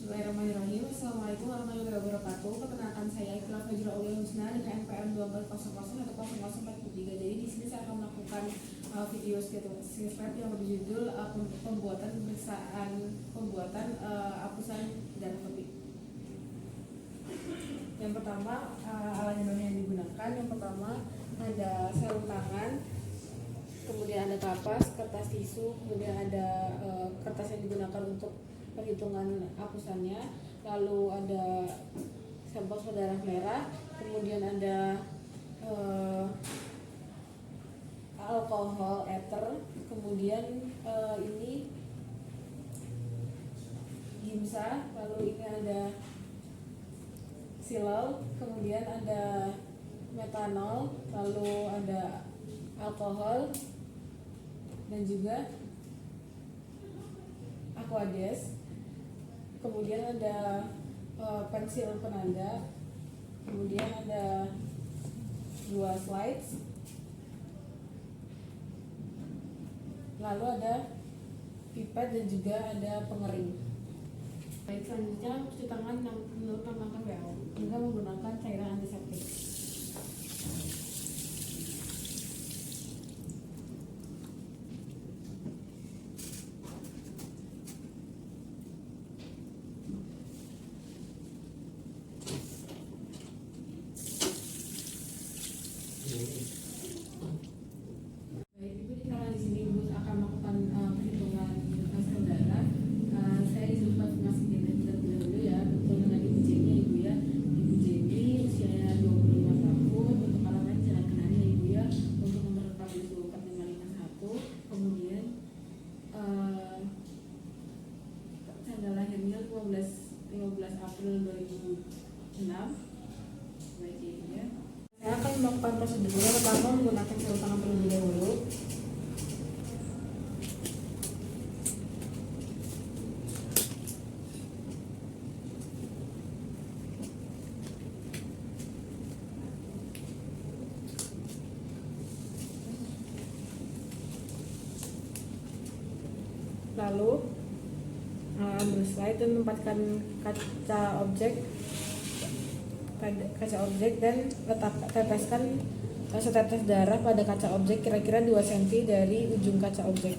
Bismillahirrahmanirrahim. Assalamualaikum warahmatullahi wabarakatuh. Perkenalkan saya Iqbal Fajra Aulia Husna dengan NPM 2400 Jadi di sini saya akan melakukan video script yang berjudul pembuatan hapusan dan topik. Yang pertama, alat yang digunakan. Yang pertama ada sarung tangan, kemudian ada kapas, kertas tisu, kemudian ada kertas yang digunakan untuk perhitungan hapusannya, lalu ada sampel darah merah, kemudian ada alkohol ether, kemudian ini gimsa, lalu ini ada silol, kemudian ada metanol, lalu ada alkohol dan juga aquades. Kemudian ada pensil penanda, kemudian ada 2 slides, lalu ada pipet dan juga ada pengering. Baik, selanjutnya cuci tangan menurut menggunakan WHO hingga menggunakan cairan antiseptik. Baik, Ibu, karena di sini Ibu akan melakukan perhitungan sel darah. Saya disuruh konfirmasi terlebih dahulu ya, betul dengan Ibu Jenny ya Ibu ya. Ibu Jenny usianya 25 tahun, untuk alamat jalan kenari ya Ibu ya, untuk nomor KPU 4551, kemudian tanggal lahirnya 15 April 2006. Baik ya Ibu ya. Saya akan melakukan prosedurnya. Pertama menggunakan sarung tangan terlebih dahulu. Lalu ambil slide dan menempatkan kaca objek dan teteskan setetes darah pada kaca objek kira-kira 2 cm dari ujung kaca objek.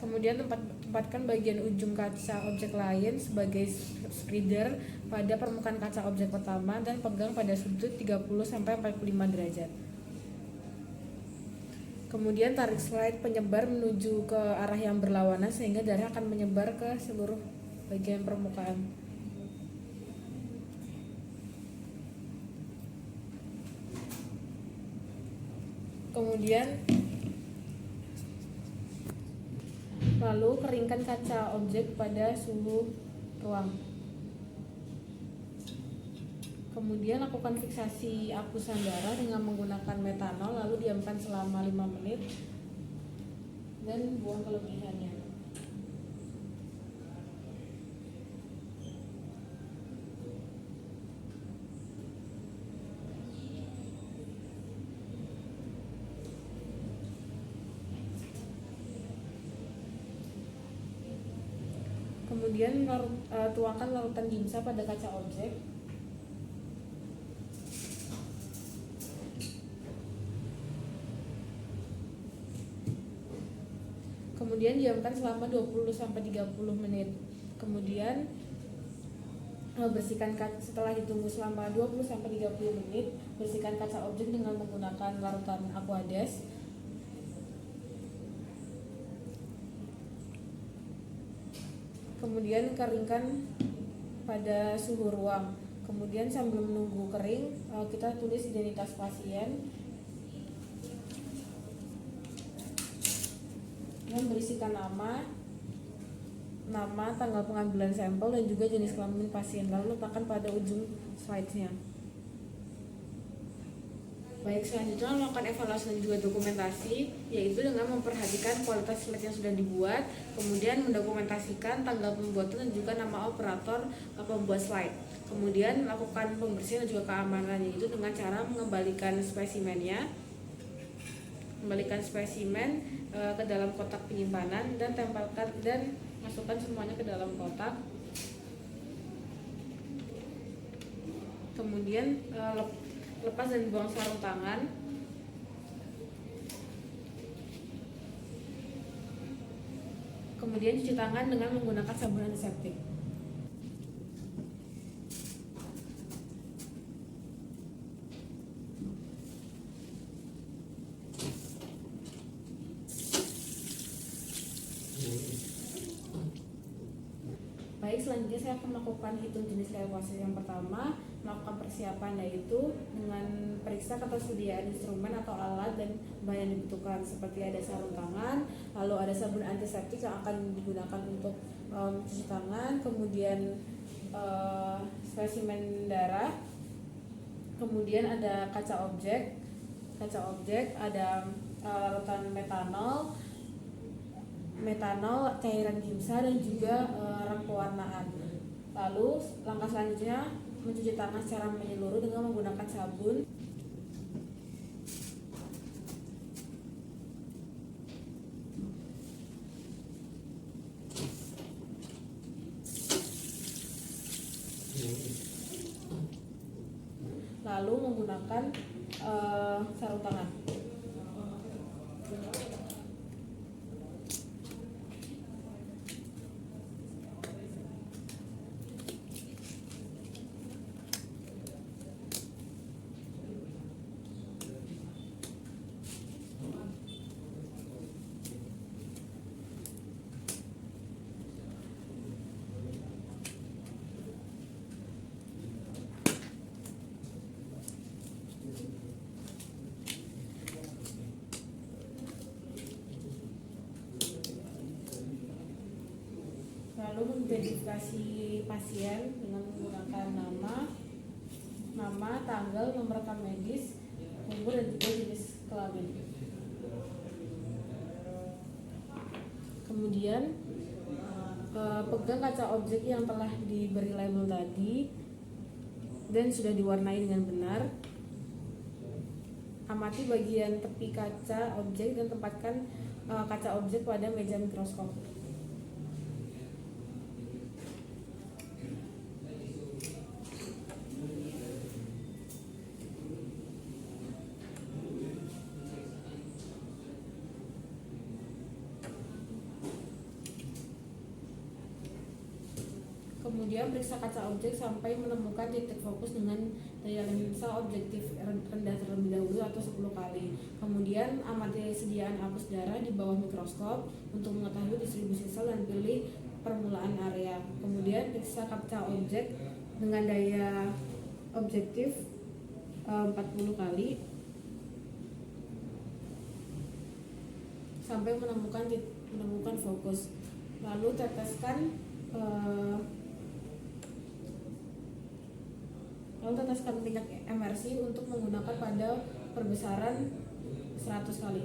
Kemudian tempatkan bagian ujung kaca objek lain sebagai spreader pada permukaan kaca objek pertama dan pegang pada sudut 30-45 derajat. Kemudian tarik slide penyebar menuju ke arah yang berlawanan sehingga darah akan menyebar ke seluruh bagian permukaan. Kemudian lalu keringkan kaca objek pada suhu ruang. Kemudian lakukan fiksasi hapusan darah dengan menggunakan metanol, lalu diamkan selama 5 menit dan buang kelebihannya. Kemudian tuangkan larutan gimsa pada kaca objek. Kemudian diamkan selama 20-30 menit. Kemudian setelah ditunggu selama 20-30 menit, bersihkan kaca objek dengan menggunakan larutan aquades. Kemudian keringkan pada suhu ruang. Kemudian sambil menunggu kering, kita tulis identitas pasien yang berisikan nama, nama, tanggal pengambilan sampel, dan juga jenis kelamin pasien. Lalu letakkan pada ujung slide-nya. Baik, selanjutnya melakukan evaluasi dan juga dokumentasi, yaitu dengan memperhatikan kualitas slide yang sudah dibuat, kemudian mendokumentasikan tanggal pembuatan dan juga nama operator pembuat slide. Kemudian lakukan pembersihan dan juga keamanan, yaitu dengan cara mengembalikan spesimennya, ke dalam kotak penyimpanan dan tempelkan dan masukkan semuanya ke dalam kotak. Kemudian lepas dan buang sarung tangan. Kemudian cuci tangan dengan menggunakan sabun antiseptik. Baik, selanjutnya saya akan melakukan hitung jenis leukosit. Yang pertama, melakukan persiapan, yaitu dengan periksa ketersediaan instrumen atau alat dan bahan yang dibutuhkan, seperti ada sarung tangan, lalu ada sabun antiseptik yang akan digunakan untuk cuci tangan, kemudian spesimen darah, kemudian ada kaca objek, ada larutan metanol, cairan gimsa, dan juga rem pewarnaan. Lalu langkah selanjutnya mencuci tangan secara menyeluruh dengan menggunakan sabun. Lalu menggunakan sarung tangan. Lalu mengidentifikasi pasien dengan menggunakan nama, tanggal, nomor rekam medis, umur, dan juga jenis kelamin. Kemudian pegang kaca objek yang telah diberi label tadi dan sudah diwarnai dengan benar. Amati bagian tepi kaca objek dan tempatkan kaca objek pada meja mikroskop. Kemudian periksa kaca objek sampai menemukan titik fokus dengan daya lensa objektif rendah terlebih dahulu atau 10 kali. Kemudian amati sediaan apus darah di bawah mikroskop untuk mengetahui distribusi sel dan pilih permulaan area. Kemudian periksa kaca objek dengan daya objektif 40 kali sampai menemukan fokus. Lalu teteskan minyak emersi untuk menggunakan pada perbesaran 100 kali.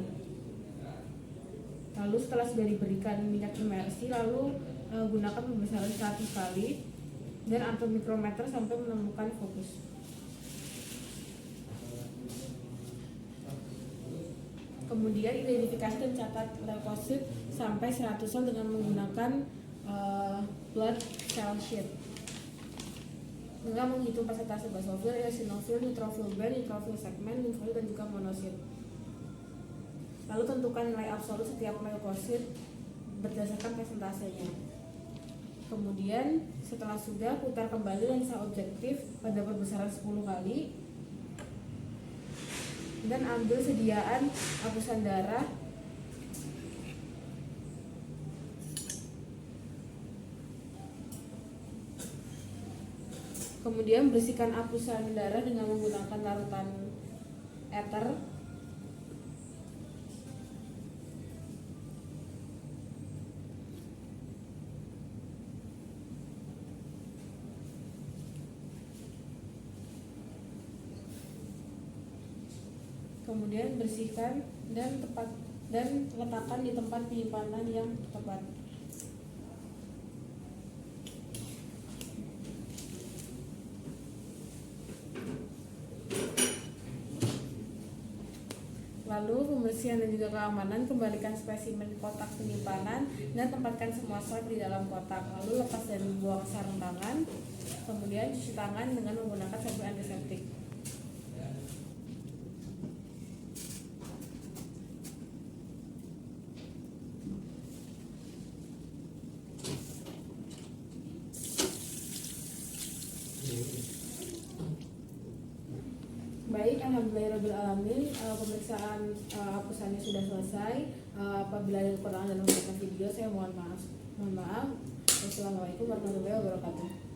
Lalu setelah sudah diberikan minyak emersi, lalu gunakan perbesaran 100 kali dan atur mikrometer sampai menemukan fokus. Kemudian identifikasi dan catat leukosit sampai 100 sel dengan menggunakan blood cell sheet. Dengan menghitung persentase basofil, eosinofil, neutrofil band, neutrofil segmen, limfosit, dan juga monosit. Lalu tentukan nilai absolut setiap leukosit berdasarkan persentasenya. Kemudian setelah sudah, putar kembali lensa objektif pada perbesaran 10 kali dan ambil sediaan hapusan darah Kemudian bersihkan hapusan darah dengan menggunakan larutan ether. Kemudian bersihkan dan letakkan di tempat penyimpanan yang tepat. Lalu pembersihan dan juga keamanan, kembalikan spesimen kotak penyimpanan dan tempatkan semua slide di dalam kotak. Lalu lepas dan buang sarung tangan. Kemudian cuci tangan dengan menggunakan sabun antiseptik. Baik, alhamdulillahirobbilalamin, pemeriksaan hapusannya sudah selesai. Apabila ada kekurangan dalam video, saya mohon maaf. Wassalamualaikum warahmatullahi wabarakatuh.